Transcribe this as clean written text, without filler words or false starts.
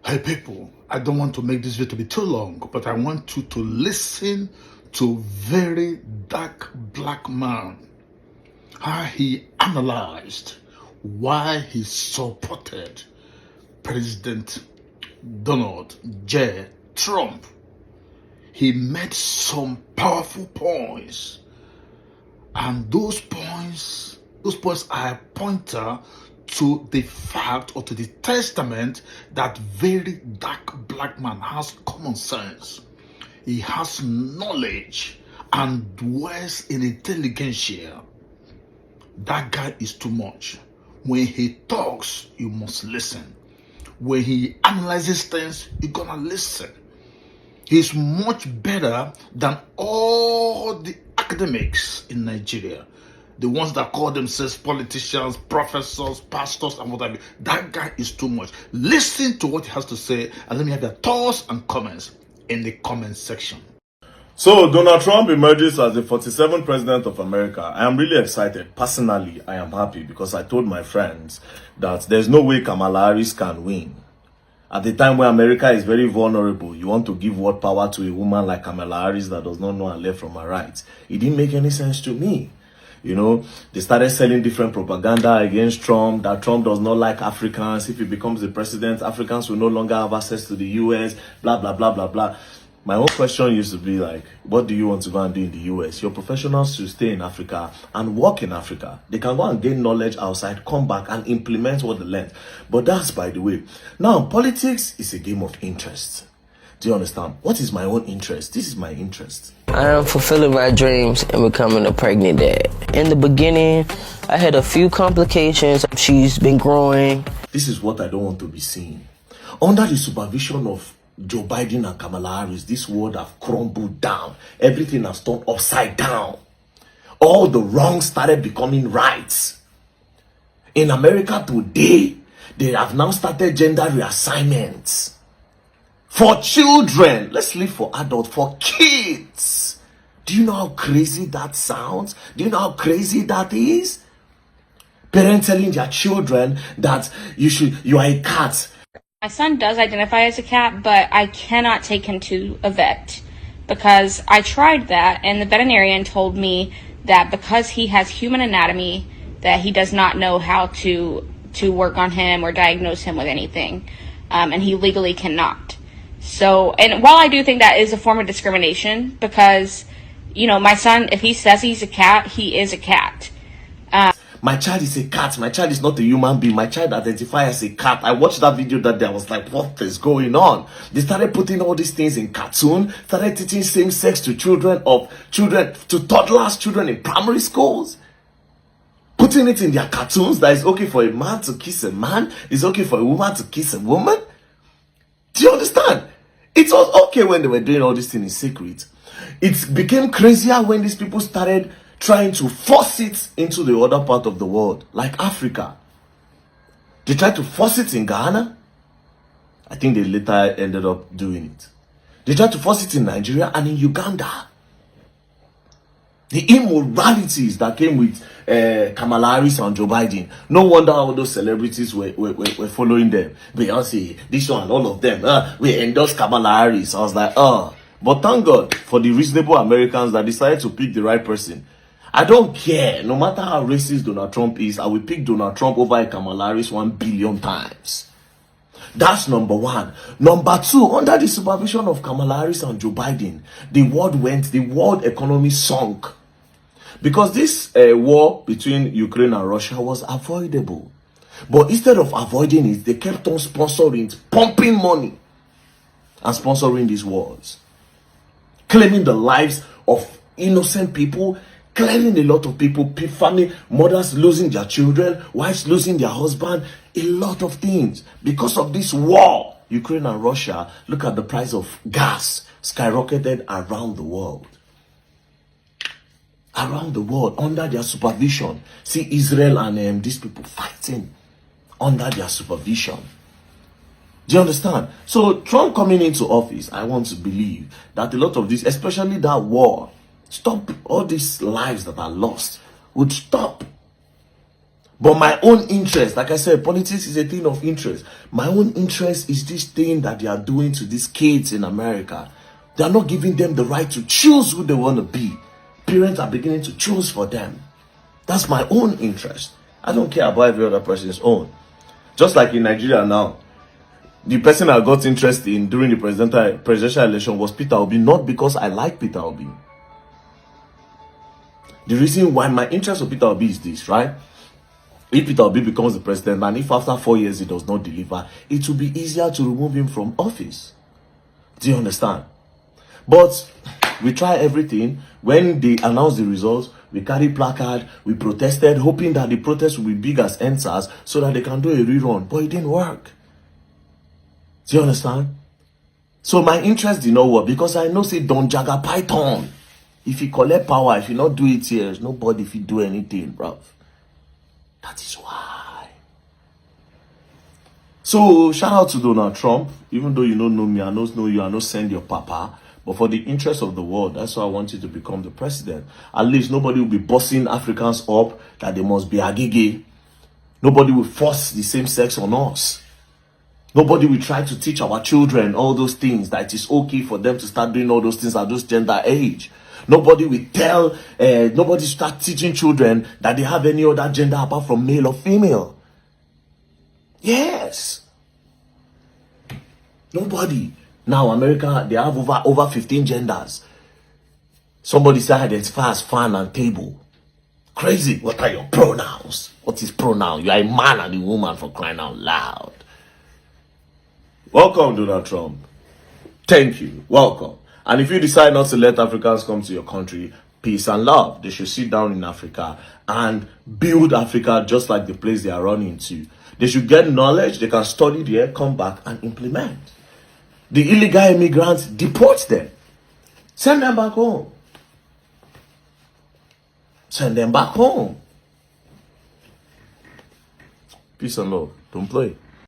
Hey people, I don't want to make this video to be too long, but I want you to listen to very dark black man, how he analyzed why he supported President Donald J. Trump. He made some powerful points, and those points are a pointer to the fact or to the testament that very dark black man has common sense. He has knowledge and dwells in intelligentsia. That guy is too much. When he talks, you must listen. When he analyzes things, you're gonna listen. He's much better than all the academics in Nigeria. The ones that call themselves politicians, professors, pastors, and whatever. That guy is too much. Listen to what he has to say, and let me have your thoughts and comments in the comment section. So, Donald Trump emerges as the 47th president of America. I am really excited. Personally, I am happy because I told my friends that there's no way Kamala Harris can win. At the time where America is very vulnerable, you want to give what power to a woman like Kamala Harris that does not know her left from her right. It didn't make any sense to me. You know, they started selling different propaganda against Trump, that Trump does not like Africans. If he becomes the president, Africans will no longer have access to the US, blah, blah, blah, blah, blah. My whole question used to be like, what do you want to go and do in the US? Your professionals should stay in Africa and work in Africa. They can go and gain knowledge outside, come back and implement what they learned. But that's by the way. Now, politics is a game of interest. Do you understand? What is my own interest? This is my interest. I am fulfilling my dreams and becoming a pregnant dad. In the beginning, I had a few complications. She's been growing. This is what I don't want to be seeing. Under the supervision of Joe Biden and Kamala Harris, this world have crumbled down. Everything has turned upside down. All the wrongs started becoming rights. In America today, they have now started gender reassignments. For children, let's leave for adults, for kids. Do you know how crazy that sounds? Do you know how crazy that is? Parents telling their children that you are a cat. My son does identify as a cat, but I cannot take him to a vet because I tried that, and the veterinarian told me that because he has human anatomy, that he does not know how to work on him or diagnose him with anything, and he legally cannot. So, and while I do think that is a form of discrimination, because, you know, my son, if he says he's a cat, he is a cat. My child is a cat. My child is not a human being. My child identifies as a cat. I watched that video that day. I was like, what is going on? They started putting all these things in cartoon, started teaching same sex to children, to toddlers, children in primary schools. Putting it in their cartoons that it's okay for a man to kiss a man, it's okay for a woman to kiss a woman. Do you understand? It was okay when they were doing all these things in secret. It became crazier when these people started trying to force it into the other part of the world, like Africa. They tried to force it in Ghana. I think they later ended up doing it. They tried to force it in Nigeria and in Uganda. The immoralities that came with Kamala Harris and Joe Biden. No wonder all those celebrities were following them. Beyonce, this one, all of them. We endorse Kamala Harris. I was like, But thank God for the reasonable Americans that decided to pick the right person. I don't care. No matter how racist Donald Trump is, I will pick Donald Trump over Kamala Harris 1 billion times. That's number one. Number two, under the supervision of Kamala Harris and Joe Biden, the world economy sunk. Because this war between Ukraine and Russia was avoidable. But instead of avoiding it, they kept on sponsoring it, pumping money and sponsoring these wars. Claiming the lives of innocent people, clearing a lot of people, family, mothers losing their children, wives losing their husband, a lot of things. Because of this war, Ukraine and Russia, look at the price of gas skyrocketed around the world. Around the world, under their supervision. See Israel and these people fighting under their supervision. Do you understand? So Trump coming into office, I want to believe that a lot of this, especially that war, stop all these lives that are lost, would stop. But my own interest, like I said, politics is a thing of interest. My own interest is this thing that they are doing to these kids in America. They are not giving them the right to choose who they want to be. Parents are beginning to choose for them. That's my own interest. I don't care about every other person's own. Just like in Nigeria now, the person I got interested in during the presidential election was Peter Obi, not because I like Peter Obi. The reason why my interest of Peter Obi is this, right? If Peter Obi becomes the president and if after 4 years he does not deliver, it will be easier to remove him from office. Do you understand? But we try everything. When they announced the results, we carried placard, we protested, hoping that the protest will be big as NSAS so that they can do a rerun. But it didn't work. Do you understand? So my interest did not work because I know say Don Jaga Python. If you collect power, if you not do it here, nobody if you do anything, bro. That is why. So shout out to Donald Trump. Even though you don't know me, I don't know you, I don't send your papa. But for the interest of the world, that's why I want you to become the president. At least nobody will be bossing Africans up that they must be agege. Nobody will force the same sex on us. Nobody will try to teach our children all those things, that it is okay for them to start doing all those things at those gender age. Nobody will tell, nobody start teaching children that they have any other gender apart from male or female. Yes. Nobody. Now, America, they have over 15 genders. Somebody say identify as fan and table. Crazy. What are your pronouns? What is pronoun? You are a man and a woman, for crying out loud. Welcome, Donald Trump. Thank you. Welcome. And if you decide not to let Africans come to your country, peace and love. They should sit down in Africa and build Africa just like the place they are running to. They should get knowledge. They can study there, come back and implement. The illegal immigrants, deport them. Send them back home. Send them back home. Peace and love. Don't play.